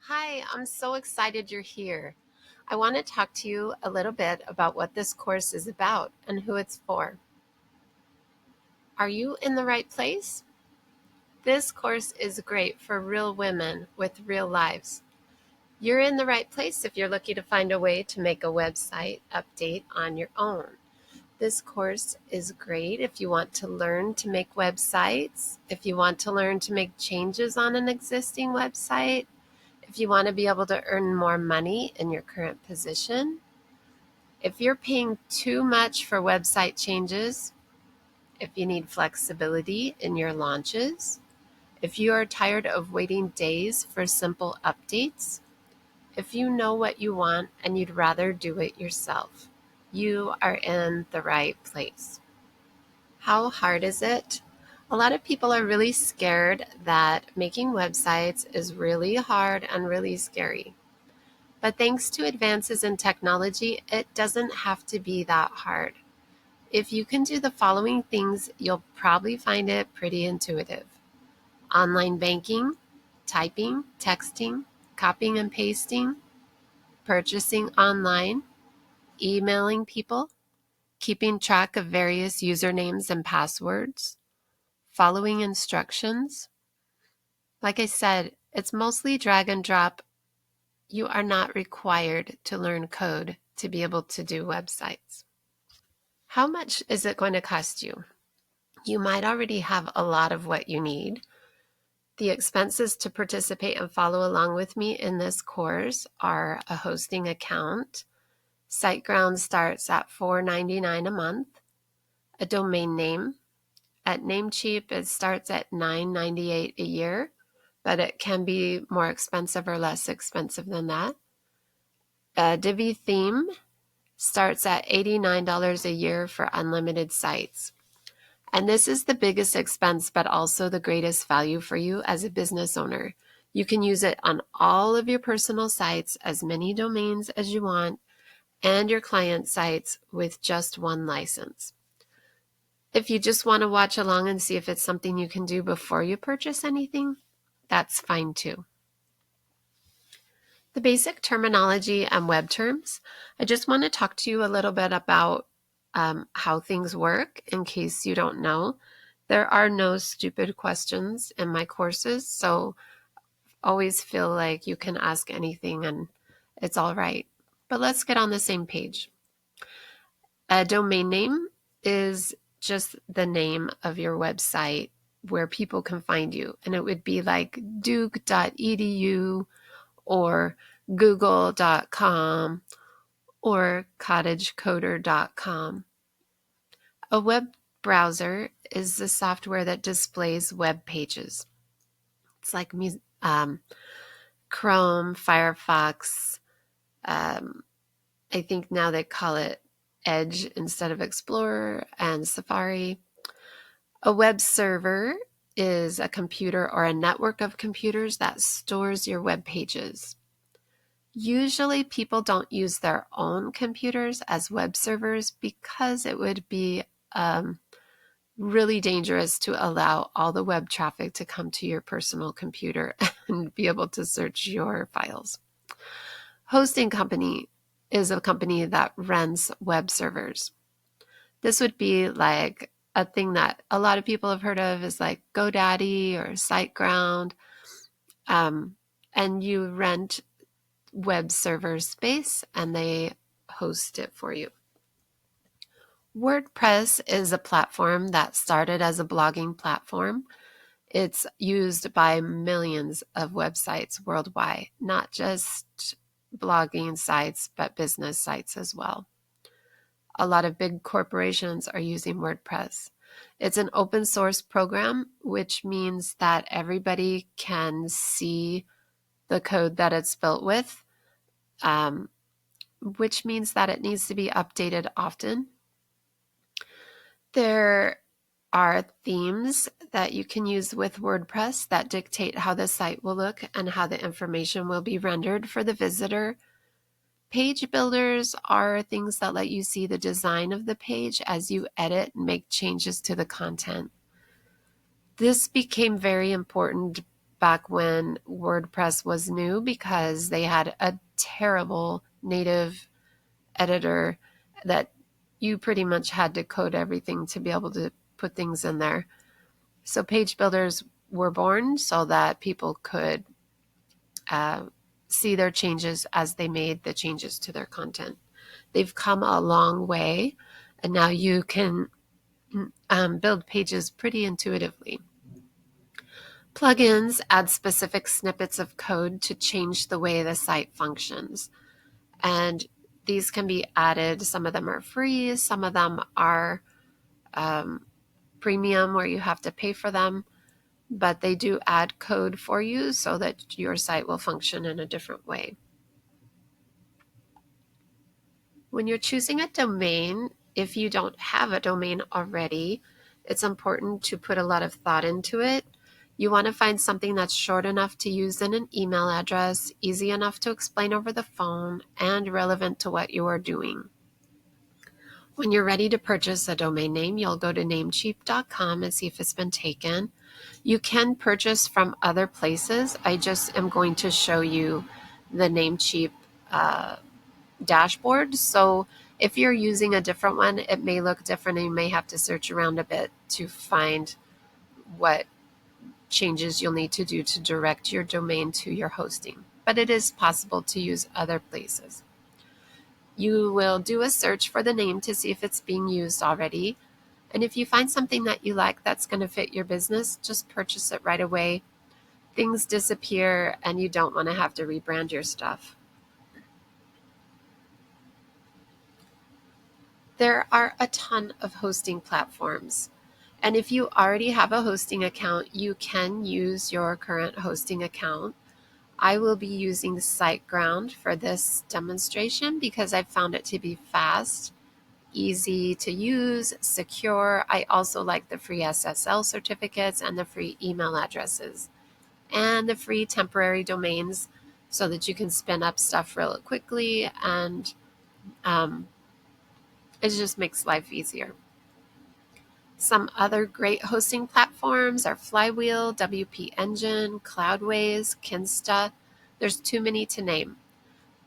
Hi, I'm so excited you're here. I want to talk to you a little bit about what this course is about and who it's for. Are you in the right place? This course is great for real women with real lives. You're in the right place if you're looking to find a way to make a website update on your own. This course is great if you want to learn to make websites, if you want to learn to make changes on an existing website, if you want to be able to earn more money in your current position, if you're paying too much for website changes, if you need flexibility in your launches, if you are tired of waiting days for simple updates, if you know what you want and you'd rather do it yourself, you are in the right place. How hard is it? A lot of people are really scared that making websites is really hard and really scary. But thanks to advances in technology, it doesn't have to be that hard. If you can do the following things, you'll probably find it pretty intuitive. Online banking, typing, texting, copying and pasting, purchasing online, emailing people, keeping track of various usernames and passwords, following instructions. Like I said, it's mostly drag and drop. You are not required to learn code to be able to do websites. How much is it going to cost you? You might already have a lot of what you need. The expenses to participate and follow along with me in this course are a hosting account. SiteGround starts at $4.99 a month. A domain name. At Namecheap, it starts at $9.98 a year, but it can be more expensive or less expensive than that. A Divi theme starts at $89 a year for unlimited sites. And this is the biggest expense, but also the greatest value for you as a business owner. You can use it on all of your personal sites, as many domains as you want, and your client sites with just one license. If you just want to watch along and see if it's something you can do before you purchase anything, that's fine too. The basic terminology and web terms. I just want to talk to you a little bit about how things work in case you don't know. There are no stupid questions in my courses, so always feel like you can ask anything and it's all right. But let's get on the same page. A domain name is just the name of your website where people can find you. And it would be like duke.edu or google.com or cottagecoder.com. A web browser is the software that displays web pages. It's like Chrome, Firefox. I think now they call it Edge instead of Explorer, and Safari. A web server is a computer or a network of computers that stores your web pages. Usually people don't use their own computers as web servers because it would be really dangerous to allow all the web traffic to come to your personal computer and be able to search your files. Hosting company is a company that rents web servers. This would be like a thing that a lot of people have heard of is like GoDaddy or SiteGround, and you rent web server space and they host it for you. WordPress is a platform that started as a blogging platform. It's used by millions of websites worldwide, not just blogging sites, but business sites as well. A lot of big corporations are using WordPress. It's an open source program, which means that everybody can see the code that it's built with, which means that it needs to be updated often. There are themes that you can use with WordPress that dictate how the site will look and how the information will be rendered for the visitor. Page builders are things that let you see the design of the page as you edit and make changes to the content. This became very important back when WordPress was new because they had a terrible native editor that you pretty much had to code everything to be able to put things in there. So page builders were born so that people could see their changes as they made the changes to their content. They've come a long way, and now you can build pages pretty intuitively. Plugins add specific snippets of code to change the way the site functions. And these can be added. Some of them are free. Some of them are premium where you have to pay for them. But they do add code for you so that your site will function in a different way. When you're choosing a domain, if you don't have a domain already, it's important to put a lot of thought into it. You want to find something that's short enough to use in an email address, easy enough to explain over the phone, and relevant to what you are doing. When you're ready to purchase a domain name, you'll go to namecheap.com and see if it's been taken. You can purchase from other places. I just am going to show you the Namecheap dashboard. So if you're using a different one, it may look different and you may have to search around a bit to find what changes you'll need to do to direct your domain to your hosting. But it is possible to use other places. You will do a search for the name to see if it's being used already. And if you find something that you like that's going to fit your business, just purchase it right away. Things disappear and you don't want to have to rebrand your stuff. There are a ton of hosting platforms. And if you already have a hosting account, you can use your current hosting account. I will be using SiteGround for this demonstration because I've found it to be fast, easy to use, secure. I also like the free SSL certificates and the free email addresses and the free temporary domains so that you can spin up stuff real quickly, and it just makes life easier. Some other great hosting platforms are Flywheel, WP Engine, Cloudways, Kinsta. There's too many to name.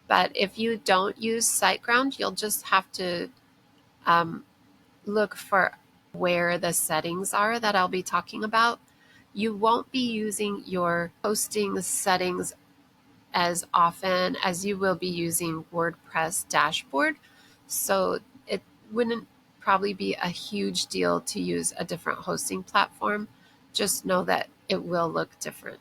But if you don't use SiteGround, you'll just have to look for where the settings are that I'll be talking about. You won't be using your hosting settings as often as you will be using WordPress dashboard. So it wouldn't probably be a huge deal to use a different hosting platform. Just know that it will look different.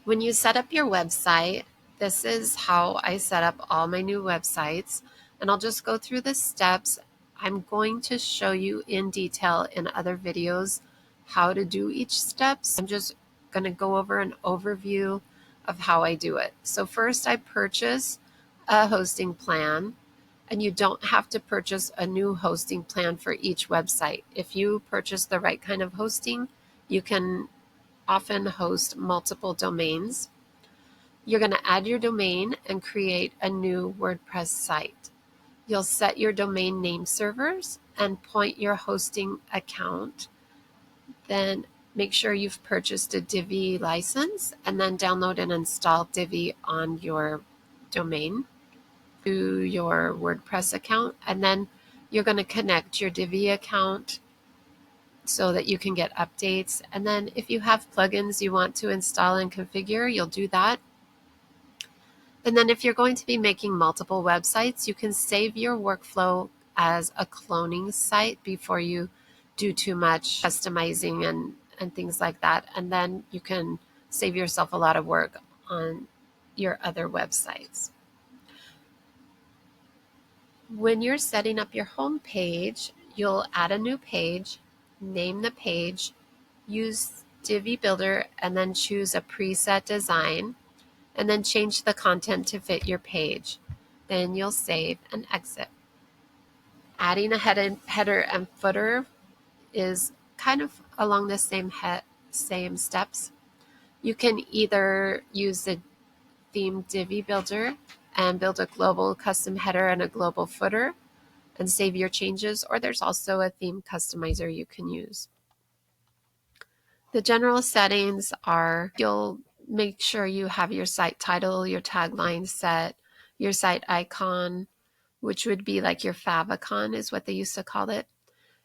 When you set up your website, this is how I set up all my new websites, and I'll just go through the steps. I'm going to show you in detail in other videos how to do each step. I'm just going to go over an overview of how I do it. So first I purchase a hosting plan, and you don't have to purchase a new hosting plan for each website. If you purchase the right kind of hosting, you can often host multiple domains. You're going to add your domain and create a new WordPress site. You'll set your domain name servers and point your hosting account. Then make sure you've purchased a Divi license and then download and install Divi on your domain to your WordPress account. And then you're going to connect your Divi account so that you can get updates. And then if you have plugins you want to install and configure, you'll do that. And then if you're going to be making multiple websites, you can save your workflow as a cloning site before you do too much customizing and things like that. And then you can save yourself a lot of work on your other websites. When you're setting up your home page, you'll add a new page, name the page, use Divi Builder, and then choose a preset design, and then change the content to fit your page. Then you'll save and exit. Adding a header and footer is kind of along the same steps. You can either use the theme Divi Builder and build a global custom header and a global footer and save your changes, or there's also a theme customizer you can use. The general settings are, you'll make sure you have your site title, your tagline set, your site icon, which would be like your favicon is what they used to call it.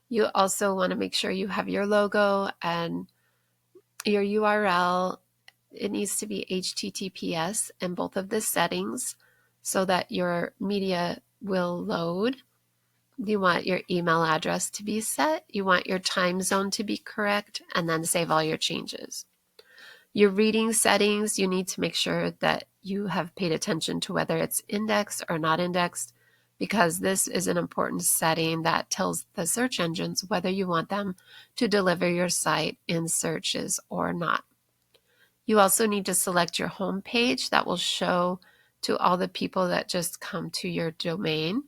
You also want to make sure you have your logo and your URL. It needs to be HTTPS in both of the settings so that your media will load. You want your email address to be set. You want your time zone to be correct, and then save all your changes. Your reading settings, you need to make sure that you have paid attention to whether it's indexed or not indexed, because this is an important setting that tells the search engines whether you want them to deliver your site in searches or not. You also need to select your home page that will show to all the people that just come to your domain.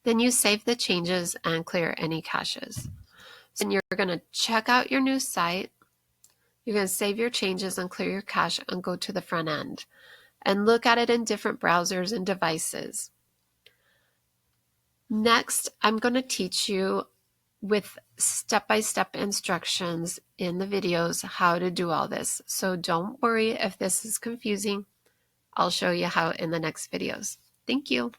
Then you save the changes and clear any caches. Then you're going to check out your new site. You're going to save your changes and clear your cache and go to the front end and look at it in different browsers and devices. Next, I'm going to teach you with step-by-step instructions in the videos how to do all this. So don't worry if this is confusing. I'll show you how in the next videos. Thank you.